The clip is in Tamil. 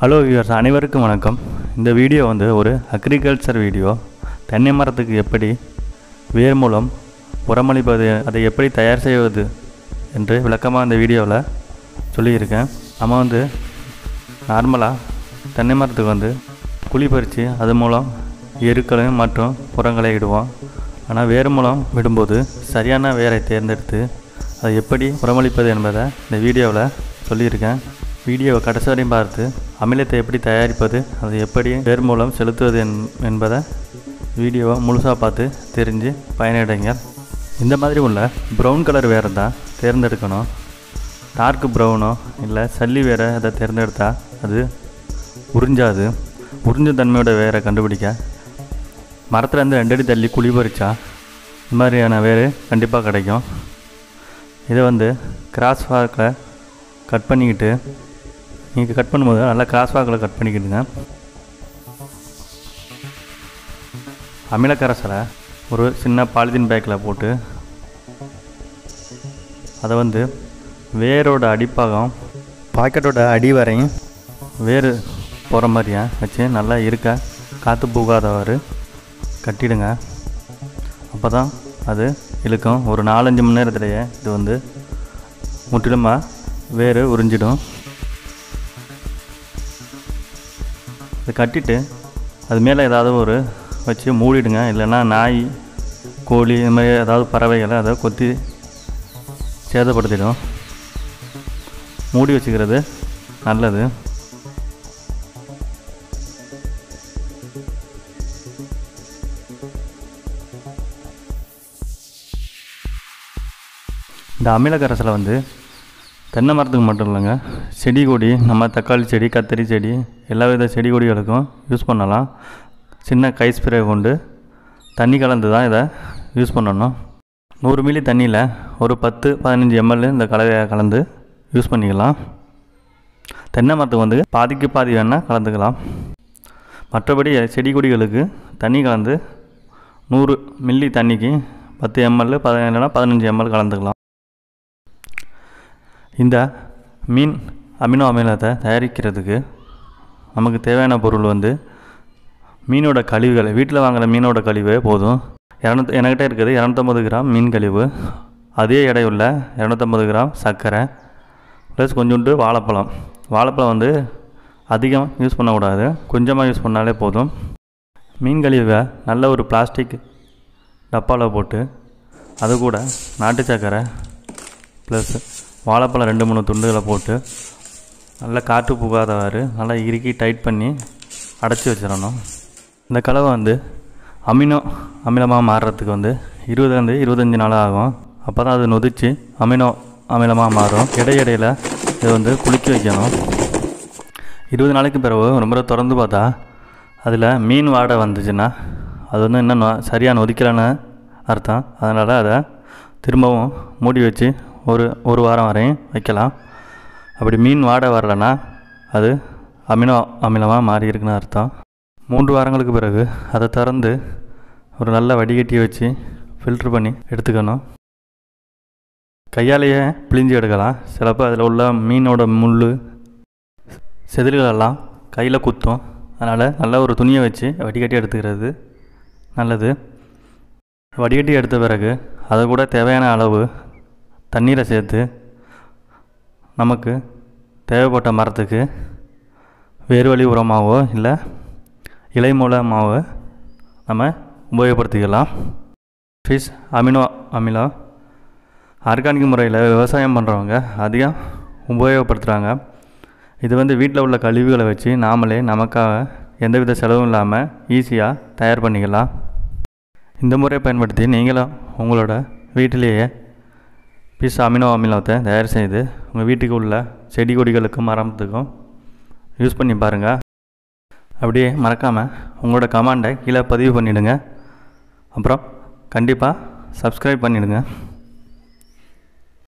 ஹலோ வியூவர்ஸ், அனைவருக்கும் வணக்கம். இந்த வீடியோ ஒரு அக்ரிகல்ச்சர் வீடியோ. தென்னை மரத்துக்கு எப்படி வேர் மூலம் உரமளிப்பது, அதை எப்படி தயார் செய்வது என்று விளக்கமாக இந்த வீடியோவில் சொல்லியிருக்கேன். நம்ம நார்மலாக தென்னை மரத்துக்கு குழி பறித்து அது மூலம் எருக்களையும் மற்றும் உரங்களை இடுவோம். ஆனால் வேர் மூலம் விடும்போது சரியான வேரை தேர்ந்தெடுத்து அதை எப்படி உரமளிப்பது என்பதை இந்த வீடியோவில் சொல்லியிருக்கேன். வீடியோவை கடைசி வரையும் பார்த்து அமிலத்தை எப்படி தயாரிப்பது, அதை எப்படி வேர் மூலம் செலுத்துவது என்பதை வீடியோவை முழுசாக பார்த்து தெரிஞ்சு பயனடைங்க. இந்த மாதிரி உள்ள ப்ரௌன் கலர் வேரை தான் தேர்ந்தெடுக்கணும். டார்க் ப்ரௌனோ இல்லை சல்லி வேரை அதை தேர்ந்தெடுத்தால் அது உறிஞ்சாது. உறிஞ்ச தன்மையோட வேரை கண்டுபிடிக்க மரத்துலேருந்து 2 அடி தள்ளி குழி பறிச்சா இந்த மாதிரியான வேர் கண்டிப்பாக கிடைக்கும். இதை கிராஸ் வாக்கில் கட் பண்ணிக்கிட்டு, நீங்கள் கட் பண்ணும்போது நல்லா கிராஸ் வாக்கில் கட் பண்ணிக்கிட்டுங்க. அமிலக்கரைசலை ஒரு சின்ன பாலித்தீன் பேக்கில் போட்டு அதை வேரோட அடிப்பாகம் பாக்கெட்டோட அடி வரையும் வேர் போகிற மாதிரியா வச்சு நல்லா இருக்க காற்று போகாதவாறு கட்டிடுங்க. அப்போ தான் அது இழுக்கும். ஒரு 4-5 மணி நேரத்திலேயே இது முற்றிலுமாக வேர் உறிஞ்சிடும். இதை கட்டிட்டு அது மேலே ஏதாவது வச்சு மூடிடுங்க. இல்லைன்னா நாய், கோழி இது மாதிரி ஏதாவது பறவைகளை அதை கொத்தி சேதப்படுத்திடும். மூடி வச்சுக்கிறது நல்லது. இந்த அமிலக்கரைசலை தென்னை மரத்துக்கு மட்டும் இல்லைங்க, செடி கொடி, நம்ம தக்காளி செடி, கத்திரி செடி, எல்லா வித செடி கொடிகளுக்கும் யூஸ் பண்ணலாம். சின்ன கை ஸ்ப்ரே கொண்டு தண்ணி கலந்து தான் இதை யூஸ் பண்ணணும். 100 மில்லி தண்ணியில் ஒரு 10-15 ml இந்த கலவையை கலந்து யூஸ் பண்ணிக்கலாம். தென்னை மரத்துக்கு பாதிக்கு பாதி வேணால் கலந்துக்கலாம். மற்றபடி செடி கொடிகளுக்கு தண்ணி கலந்து 100 மில்லி தண்ணிக்கு 10 ml, 15 ml கலந்துக்கலாம். இந்த மீன் அமினோ அமிலத்தை தயாரிக்கிறதுக்கு நமக்கு தேவையான பொருள் மீனோட கழிவுகள். வீட்டில் வாங்குகிற மீனோட கழிவு போதும். என்கிட்ட இருக்கிறது 250 கிராம் மீன் கழிவு, அதே எடையுள்ள 250 கிராம் சர்க்கரை, ப்ளஸ் கொஞ்சோண்டு வாழைப்பழம். வாழைப்பழம் அதிகம் யூஸ் பண்ணக்கூடாது, கொஞ்சமாக யூஸ் பண்ணாலே போதும். மீன் கழிவை நல்ல ஒரு பிளாஸ்டிக் டப்பாவில் போட்டு அது கூட நாட்டு சர்க்கரை ப்ளஸ் வாழைப்பழம் 2-3 துண்டுகளை போட்டு நல்லா காற்று புகாதவாறு நல்லா இறுக்கி டைட் பண்ணி அடைச்சி வச்சிடணும். இந்த கலவை அமினோ அமிலமாக மாறுறதுக்கு 20-25 நாள் ஆகும். அப்போ தான் அது நொதிச்சு அமினோ அமிலமாக மாறும். இடையிடையில் இதை குளிக்க வைக்கணும். 20 நாளைக்கு பிறகு ரொம்ப திறந்து பார்த்தா அதில் மீன் வாடை வந்துச்சுன்னா அது இன்னும் சரியாக நொதிக்கலைன்னு அர்த்தம். அதனால் அதை திரும்பவும் மூடி வச்சு ஒரு வாரம் வரையும் வைக்கலாம். அப்படி மீன் வாடை வரலைன்னா அது அமினோ அமிலமாக மாறி இருக்குன்னு அர்த்தம். 3 வாரங்களுக்கு பிறகு அதை திறந்து ஒரு நல்ல வடிகட்டி வச்சு ஃபில்ட்ரு பண்ணி எடுத்துக்கணும். கையாலேயே பிழிஞ்சு எடுக்கலாம். சிலப்போ அதில் உள்ள மீனோட முள் செதில்களெல்லாம் கையில் குத்தும். அதனால் நல்ல ஒரு துணியை வச்சு வடிகட்டி எடுத்துக்கிறது நல்லது. வடிகட்டி எடுத்த பிறகு அதை கூட தேவையான அளவு தண்ணீரை சேர்த்து நமக்கு தேவைப்பட்ட மரத்துக்கு வேர்வழி உரமாகவோ இல்லை இலை மூலமாகவோ நம்ம உபயோகப்படுத்திக்கலாம். ஃபிஷ் அமினோ அமிலம் ஆர்கானிக் முறையில் விவசாயம் பண்ணுறவங்க அதிகம் உபயோகப்படுத்துகிறாங்க. இது வீட்டில் உள்ள கழிவுகளை வச்சு நாமளே நமக்காக எந்தவித செலவும் இல்லாமல் ஈஸியாக தயார் பண்ணிக்கலாம். இந்த முறையை பயன்படுத்தி நீங்களும் உங்களோட வீட்டிலேயே ஃபிஷ் அமினோ அமிலத்தை தயார் செய்து உங்கள் வீட்டுக்கு உள்ள செடி கொடிகளுக்கும் மரத்துக்கும் யூஸ் பண்ணி பாருங்கள். அப்படியே மறக்காமல் உங்களோட கமெண்டை கீழே பதிவு பண்ணிவிடுங்க. அப்புறம் கண்டிப்பாக சப்ஸ்கிரைப் பண்ணிவிடுங்க.